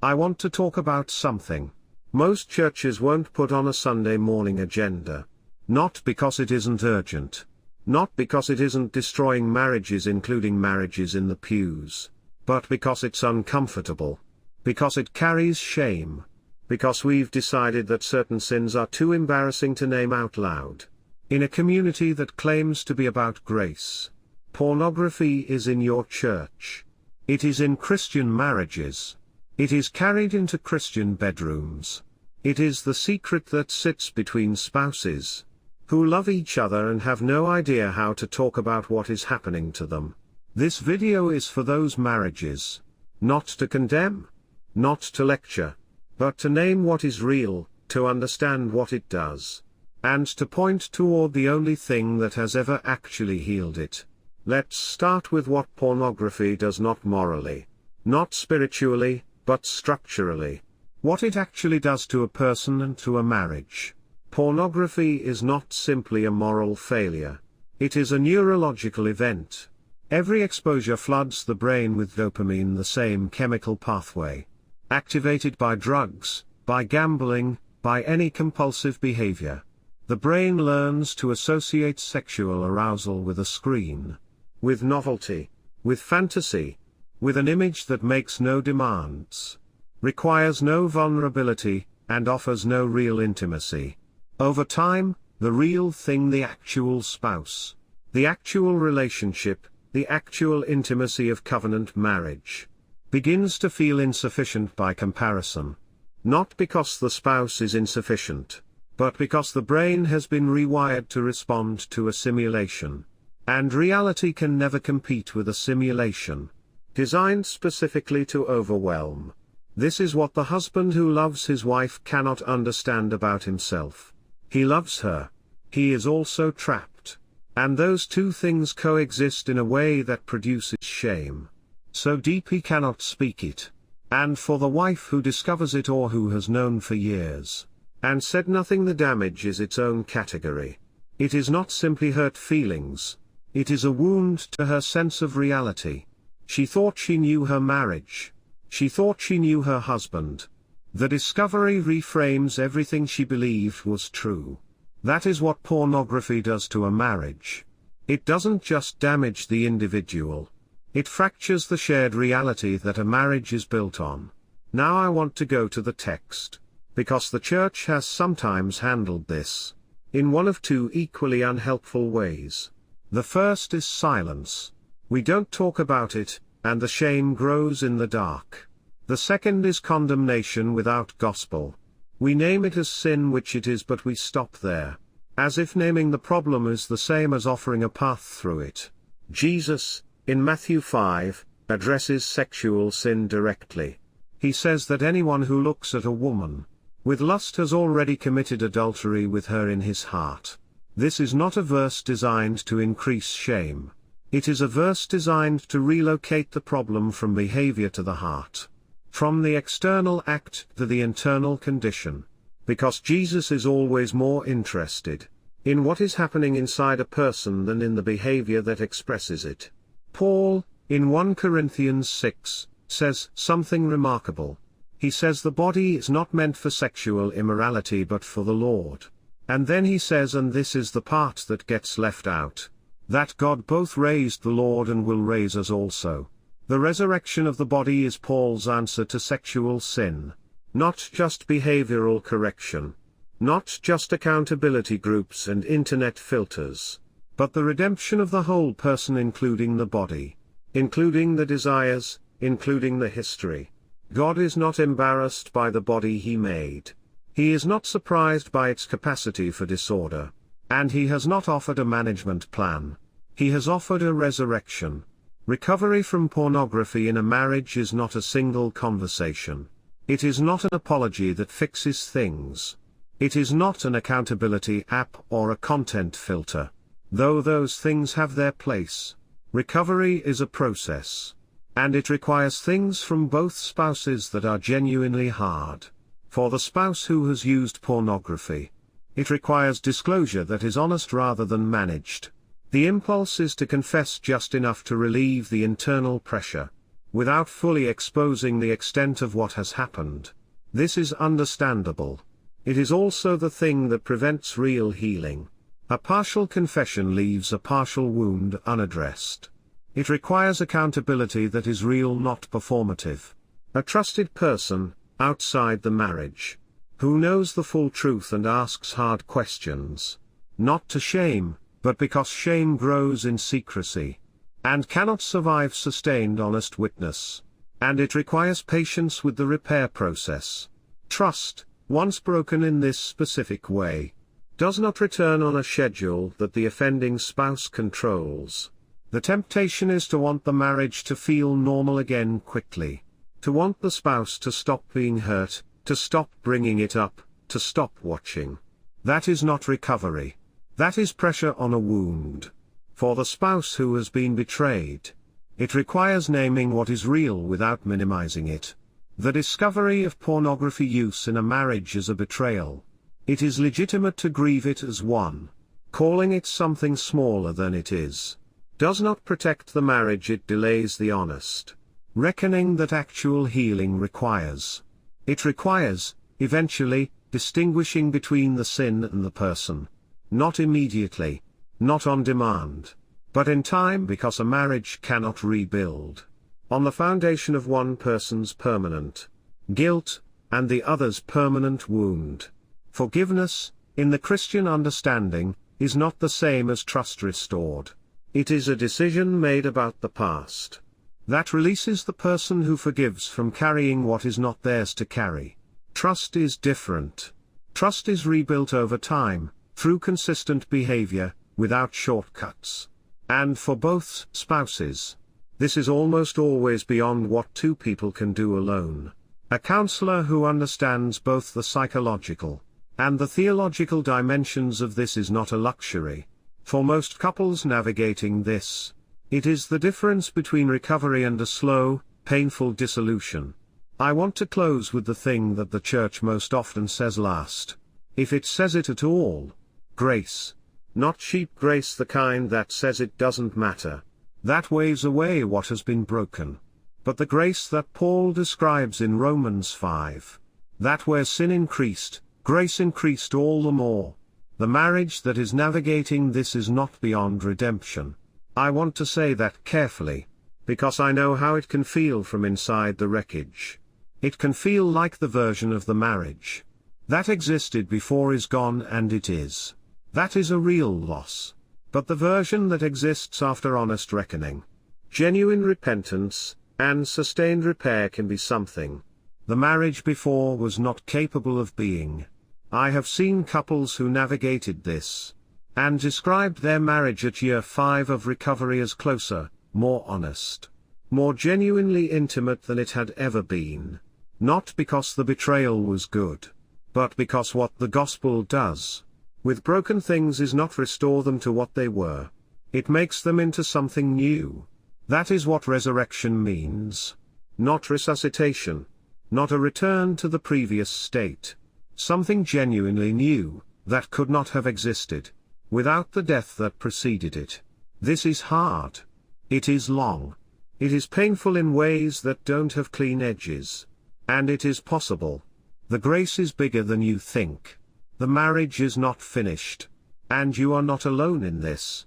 I want to talk about something most churches won't put on a Sunday morning agenda. Not because it isn't urgent. Not because it isn't destroying marriages, including marriages in the pews. But because it's uncomfortable. Because it carries shame. Because we've decided that certain sins are too embarrassing to name out loud. In a community that claims to be about grace, pornography is in your church. It is in Christian marriages. It is carried into Christian bedrooms. It is the secret that sits between spouses who love each other and have no idea how to talk about what is happening to them. This video is for those marriages. Not to condemn, not to lecture, but to name what is real, to understand what it does, and to point toward the only thing that has ever actually healed it. Let's start with what pornography does, not morally, not spiritually, but structurally. What it actually does to a person and to a marriage. Pornography is not simply a moral failure. It is a neurological event. Every exposure floods the brain with dopamine, the same chemical pathway. Activated by drugs, by gambling, by any compulsive behavior. The brain learns to associate sexual arousal with a screen. With novelty. With fantasy. With an image that makes no demands. Requires no vulnerability, and offers no real intimacy. Over time, the real thing, the actual spouse, the actual relationship, the actual intimacy of covenant marriage, begins to feel insufficient by comparison. Not because the spouse is insufficient, but because the brain has been rewired to respond to a simulation. And reality can never compete with a simulation, designed specifically to overwhelm. This is what the husband who loves his wife cannot understand about himself. He loves her. He is also trapped. And those two things coexist in a way that produces shame. So deep he cannot speak it. And for the wife who discovers it, or who has known for years, and said nothing, the damage is its own category. It is not simply hurt feelings. It is a wound to her sense of reality. She thought she knew her marriage. She thought she knew her husband. The discovery reframes everything she believed was true. That is what pornography does to a marriage. It doesn't just damage the individual. It fractures the shared reality that a marriage is built on. Now I want to go to the text, because the church has sometimes handled this in one of two equally unhelpful ways. The first is silence. We don't talk about it, and the shame grows in the dark. The second is condemnation without gospel. We name it as sin, which it is, but we stop there. As if naming the problem is the same as offering a path through it. Jesus, in Matthew 5, addresses sexual sin directly. He says that anyone who looks at a woman with lust has already committed adultery with her in his heart. This is not a verse designed to increase shame. It is a verse designed to relocate the problem from behavior to the heart. From the external act to the internal condition. Because Jesus is always more interested in what is happening inside a person than in the behavior that expresses it. Paul, in 1 Corinthians 6, says something remarkable. He says the body is not meant for sexual immorality but for the Lord. And then he says, and this is the part that gets left out, that God both raised the Lord and will raise us also. The resurrection of the body is Paul's answer to sexual sin. Not just behavioral correction. Not just accountability groups and internet filters. But the redemption of the whole person, including the body. Including the desires, including the history. God is not embarrassed by the body he made. He is not surprised by its capacity for disorder. And he has not offered a management plan. He has offered a resurrection. Recovery from pornography in a marriage is not a single conversation. It is not an apology that fixes things. It is not an accountability app or a content filter. Though those things have their place. Recovery is a process. And it requires things from both spouses that are genuinely hard. For the spouse who has used pornography, it requires disclosure that is honest rather than managed. The impulse is to confess just enough to relieve the internal pressure. without fully exposing the extent of what has happened. This is understandable. It is also the thing that prevents real healing. A partial confession leaves a partial wound unaddressed. It requires accountability that is real, not performative. A trusted person, outside the marriage, who knows the full truth and asks hard questions. Not to shame, but because shame grows in secrecy, and cannot survive sustained honest witness. And it requires patience with the repair process. Trust, once broken in this specific way, does not return on a schedule that the offending spouse controls. The temptation is to want the marriage to feel normal again quickly. To want the spouse to stop being hurt, to stop bringing it up, to stop watching. That is not recovery. That is pressure on a wound. For the spouse who has been betrayed, it requires naming what is real without minimizing it. The discovery of pornography use in a marriage is a betrayal. It is legitimate to grieve it as one. Calling it something smaller than it is does not protect the marriage, it delays the honest reckoning that actual healing requires. It requires, eventually, distinguishing between the sin and the person. Not immediately, not on demand, but in time, because a marriage cannot rebuild on the foundation of one person's permanent guilt and the other's permanent wound. Forgiveness, in the Christian understanding, is not the same as trust restored. It is a decision made about the past that releases the person who forgives from carrying what is not theirs to carry. Trust is different. Trust is rebuilt over time, through consistent behavior, without shortcuts. And for both spouses, this is almost always beyond what two people can do alone. A counselor who understands both the psychological and the theological dimensions of this is not a luxury. For most couples navigating this, it is the difference between recovery and a slow, painful dissolution. I want to close with the thing that the church most often says last. If it says it at all. Grace. Not cheap grace, the kind that says it doesn't matter. That waves away what has been broken. But the grace that Paul describes in Romans 5. That where sin increased, grace increased all the more. The marriage that is navigating this is not beyond redemption. I want to say that carefully, because I know how it can feel from inside the wreckage. It can feel like the version of the marriage that existed before is gone, and it is. That is a real loss. But the version that exists after honest reckoning, genuine repentance, and sustained repair can be something the marriage before was not capable of being. I have seen couples who navigated this and described their marriage at year 5 of recovery as closer, more honest, more genuinely intimate than it had ever been. Not because the betrayal was good, but because what the gospel does with broken things is not restore them to what they were. It makes them into something new. That is what resurrection means. Not resuscitation. Not a return to the previous state. Something genuinely new, that could not have existed without the death that preceded it. This is hard. It is long. It is painful in ways that don't have clean edges. And it is possible. The grace is bigger than you think. The marriage is not finished. And you are not alone in this.